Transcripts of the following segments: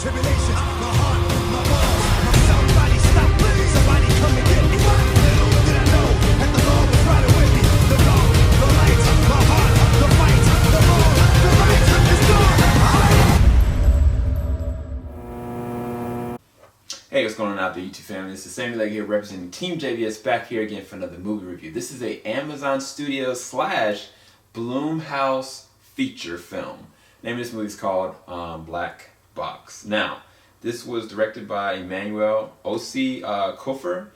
tribulations, my heart, my balls, my somebody stop living, somebody come and get me. Little did I know that the Lord was riding with me. The dark, the light, my heart, the fight, the wrong, the right is gone. Hey, what's going on out there, YouTube family? This is Sammy Leg here representing Team JVS back here again for another movie review. This is a Amazon Studios / Blumhouse feature film. The name of this movie is called Black Box. Now, this was directed by Emmanuel Osi Kofer.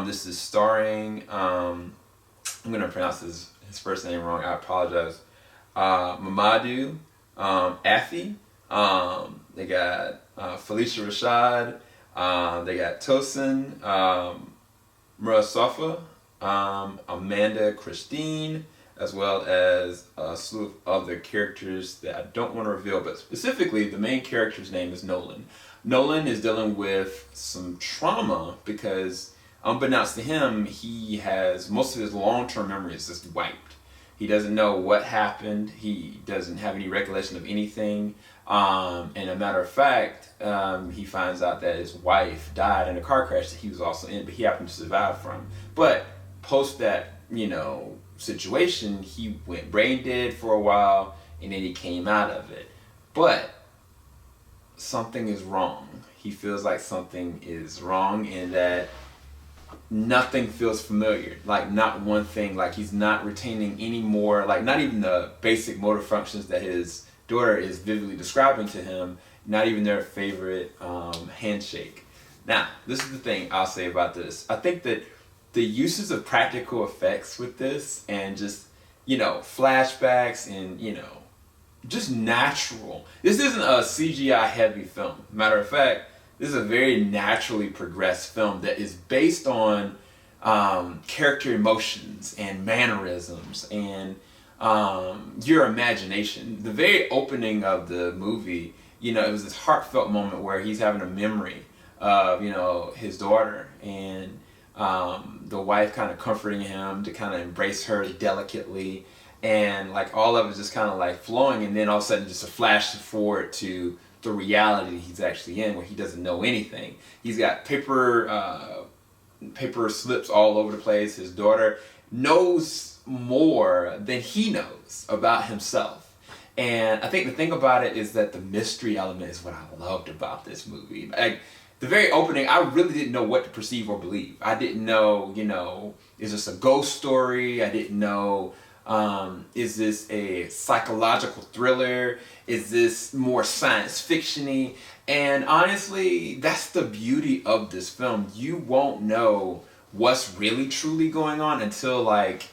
This is starring, I'm going to pronounce his first name wrong, I apologize, Mamadou Afi. They got Felicia Rashad. They got Tosin, Murasafa, Amanda Christine, as well as a slew of other characters that I don't want to reveal, but specifically the main character's name is Nolan. Nolan is dealing with some trauma because, unbeknownst to him, he has most of his long-term memories just wiped. He doesn't know what happened. He doesn't have any recollection of anything. And a matter of fact, he finds out that his wife died in a car crash that he was also in, but he happened to survive from. But post that, situation, he went brain dead for a while, and then he came out of it. But something is wrong. He feels like something is wrong in that nothing feels familiar. Like, not one thing. Like, he's not retaining any more, like, not even the basic motor functions that his daughter is vividly describing to him, not even their favorite handshake. Now, this is the thing I'll say about this. I think that the uses of practical effects with this and just, flashbacks and, just natural. This isn't a CGI heavy film. Matter of fact, this is a very naturally progressed film that is based on character emotions and mannerisms and your imagination. The very opening of the movie, it was this heartfelt moment where he's having a memory of, his daughter, and the wife kind of comforting him to kind of embrace her delicately, and like all of it just kind of like flowing, and then all of a sudden just a flash forward to the reality he's actually in, where he doesn't know anything. He's got paper slips all over the place. His daughter knows more than he knows about himself. And I think the thing about it is that the mystery element is what I loved about this movie. Like, the very opening, I really didn't know what to perceive or believe. I didn't know, is this a ghost story? I didn't know, is this a psychological thriller? Is this more science fiction-y? And honestly, that's the beauty of this film. You won't know what's really truly going on until, like,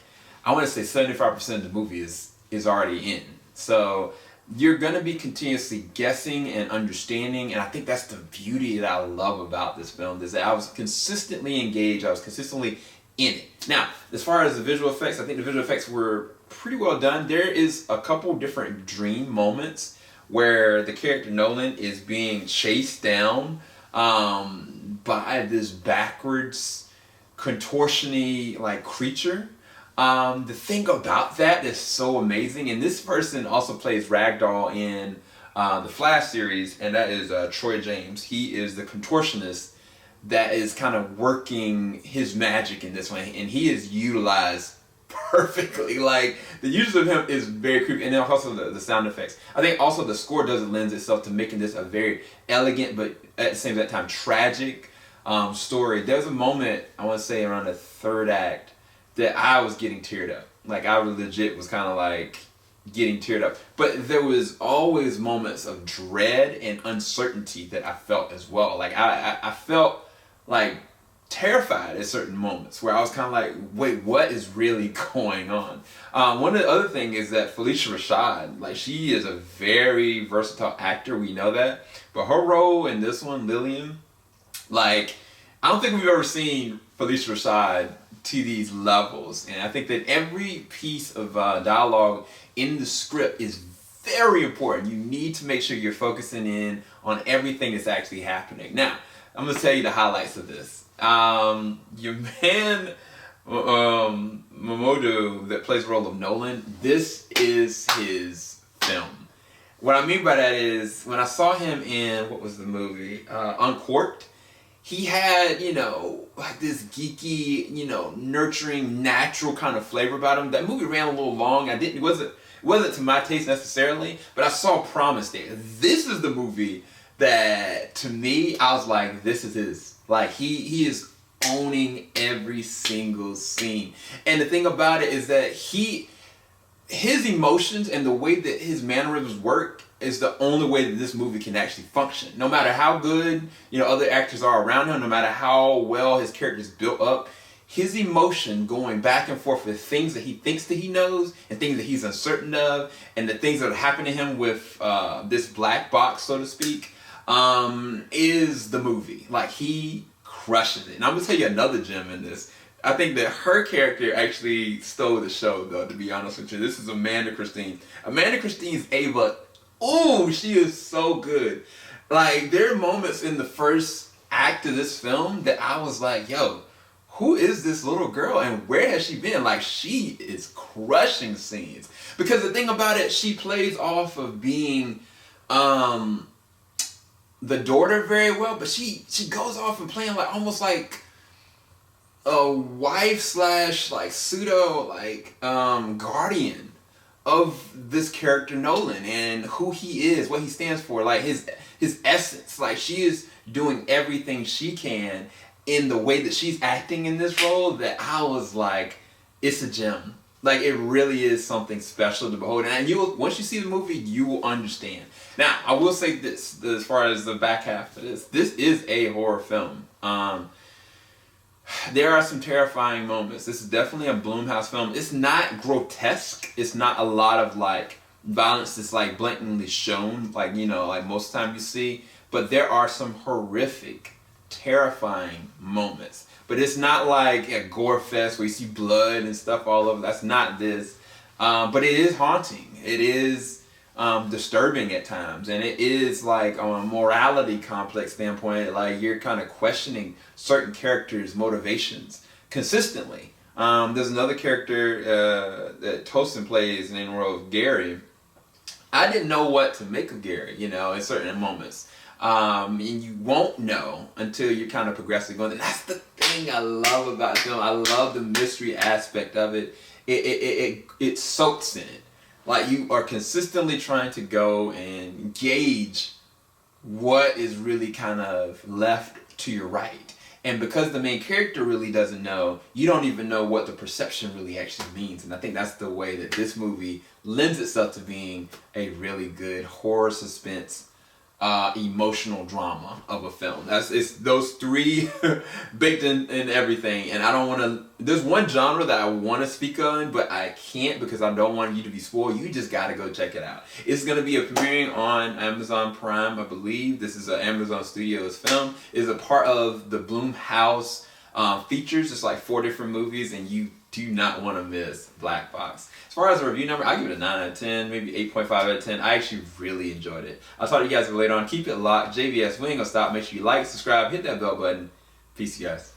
I want to say 75% of the movie is already in. So you're going to be continuously guessing and understanding, and I think that's the beauty that I love about this film, is that I was consistently engaged, I was consistently in it. Now, as far as the visual effects, I think the visual effects were pretty well done. There is a couple different dream moments where the character Nolan is being chased down by this backwards, contortion-y like creature. The thing about that is so amazing, and this person also plays Ragdoll in the Flash series, and that is Troy James. He is the contortionist that is kind of working his magic in this one, and he is utilized perfectly. Like, the use of him is very creepy, and then also the sound effects. I think also the score doesn't lend itself to making this a very elegant but at the same time tragic story. There's a moment, I want to say around the third act, that I was getting teared up. Like, I legit was kind of like getting teared up. But there was always moments of dread and uncertainty that I felt as well. Like, I felt like terrified at certain moments where I was kind of like, wait, what is really going on? One of the other things is that Felicia Rashad, like, she is a very versatile actor, we know that. But her role in this one, Lillian, like, I don't think we've ever seen Felicia Rashad to these levels, and I think that every piece of dialogue in the script is very important. You need to make sure you're focusing in on everything that's actually happening. Now, I'm going to tell you the highlights of this. Your man Mamadou, that plays the role of Nolan, this is his film. What I mean by that is when I saw him in, what was the movie? Uncorked. He had, like this geeky, nurturing, natural kind of flavor about him. That movie ran a little long. It wasn't to my taste necessarily, but I saw promise there. This is the movie that, to me, I was like, this is his. Like, he is owning every single scene. And the thing about it is that his emotions and the way that his mannerisms work is the only way that this movie can actually function. No matter how good, other actors are around him, no matter how well his character is built up, his emotion going back and forth with things that he thinks that he knows and things that he's uncertain of, and the things that happen to him with this black box, so to speak, is the movie. Like, he crushes it. And I'm going to tell you another gem in this. I think that her character actually stole the show, though, to be honest with you. This is Amanda Christine. Amanda Christine's Ava, oh, she is so good. Like, there are moments in the first act of this film that I was like, yo, who is this little girl and where has she been? Like, she is crushing scenes. Because the thing about it, she plays off of being the daughter very well, but she goes off and playing like almost like a wife slash like pseudo like guardian of this character Nolan and who he is, what he stands for, like his essence. Like, she is doing everything she can in the way that she's acting in this role that I was like, it's a gem. Like, it really is something special to behold. And once you see the movie, you will understand. Now, I will say this as far as the back half of this is a horror film. There are some terrifying moments. This is definitely a Blumhouse film. It's not grotesque. It's not a lot of like violence that's like blatantly shown, like like most of the time you see. But there are some horrific, terrifying moments. But it's not like a gore fest where you see blood and stuff all over. That's not this. But it is haunting. It is disturbing at times, and it is like on a morality complex standpoint, like you're kind of questioning certain characters' motivations consistently. There's another character that Tosin plays named Gary. I didn't know what to make of Gary, in certain moments. And you won't know until you're kind of progressively going. And that's the thing I love about the film. I love the mystery aspect of it. It soaks in it. Like, you are consistently trying to go and gauge what is really kind of left to your right. And because the main character really doesn't know, you don't even know what the perception really actually means. And I think that's the way that this movie lends itself to being a really good horror suspense emotional drama of a film. It's those three baked in everything. And I don't want to, there's one genre that I want to speak on, but I can't because I don't want you to be spoiled. You just got to go check it out. It's going to be premiering on Amazon Prime, I believe. This is an Amazon Studios film. It's a part of the Blumhouse features. It's like 4 different movies, and you do not want to miss Black Box. As far as a review number, I give it a 9 out of 10, maybe 8.5 out of 10. I actually really enjoyed it. I'll talk to you guys later on. Keep it locked. JVS, we ain't gonna stop. Make sure you like, subscribe, hit that bell button. Peace, you guys.